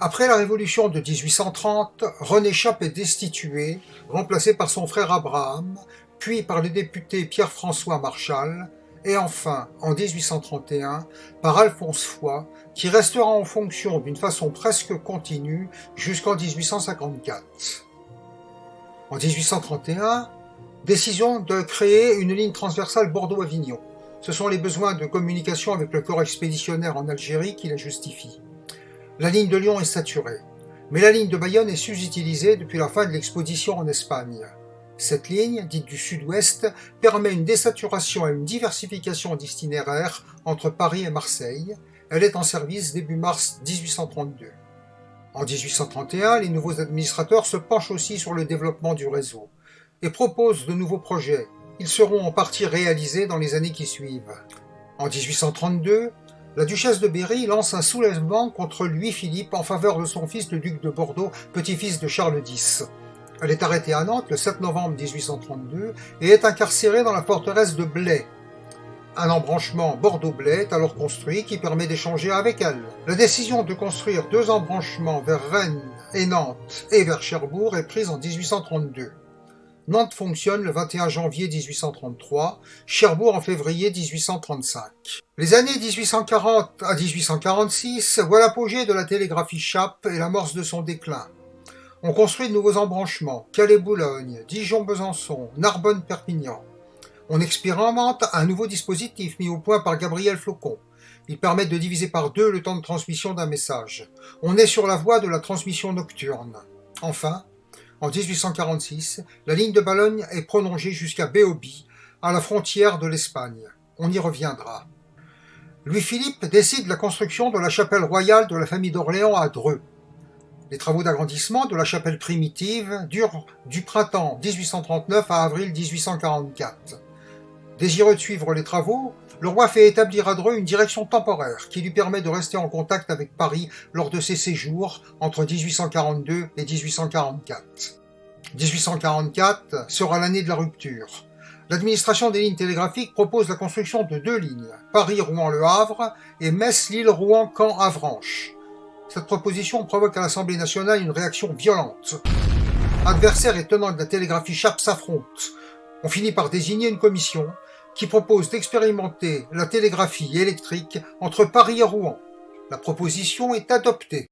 Après la Révolution de 1830, René Chappe est destitué, remplacé par son frère Abraham, puis par le député Pierre-François Marchal, et enfin, en 1831, par Alphonse Foix, qui restera en fonction d'une façon presque continue jusqu'en 1854. En 1831, décision de créer une ligne transversale Bordeaux-Avignon. Ce sont les besoins de communication avec le corps expéditionnaire en Algérie qui la justifient. La ligne de Lyon est saturée, mais la ligne de Bayonne est sous-utilisée depuis la fin de l'exposition en Espagne. Cette ligne, dite du sud-ouest, permet une désaturation et une diversification d'itinéraires entre Paris et Marseille. Elle est en service début mars 1832. En 1831, les nouveaux administrateurs se penchent aussi sur le développement du réseau et proposent de nouveaux projets. Ils seront en partie réalisés dans les années qui suivent. En 1832, la duchesse de Berry lance un soulèvement contre Louis-Philippe en faveur de son fils le duc de Bordeaux, petit-fils de Charles X. Elle est arrêtée à Nantes le 7 novembre 1832 et est incarcérée dans la forteresse de Blaye. Un embranchement Bordeaux-Blaye est alors construit qui permet d'échanger avec elle. La décision de construire 2 embranchements vers Rennes et Nantes et vers Cherbourg est prise en 1832. Nantes fonctionne le 21 janvier 1833, Cherbourg en février 1835. Les années 1840 à 1846 voient l'apogée de la télégraphie Chappe et l'amorce de son déclin. On construit de nouveaux embranchements, Calais-Boulogne, Dijon-Besançon, Narbonne-Perpignan. On expérimente un nouveau dispositif mis au point par Gabriel Flocon. Il permet de diviser par 2 le temps de transmission d'un message. On est sur la voie de la transmission nocturne. Enfin, en 1846, la ligne de Balogne est prolongée jusqu'à Béoby, à la frontière de l'Espagne. On y reviendra. Louis-Philippe décide la construction de la chapelle royale de la famille d'Orléans à Dreux. Les travaux d'agrandissement de la chapelle primitive durent du printemps 1839 à avril 1844. Désireux de suivre les travaux, le roi fait établir à Dreux une direction temporaire qui lui permet de rester en contact avec Paris lors de ses séjours entre 1842 et 1844. 1844 sera l'année de la rupture. L'administration des lignes télégraphiques propose la construction de 2 lignes, Paris-Rouen-Le Havre et Metz-Lille-Rouen-Caen-Avranches. Cette proposition provoque à l'Assemblée nationale une réaction violente. Adversaires et tenants de la télégraphie Chappe s'affrontent. On finit par désigner une commission qui propose d'expérimenter la télégraphie électrique entre Paris et Rouen. La proposition est adoptée.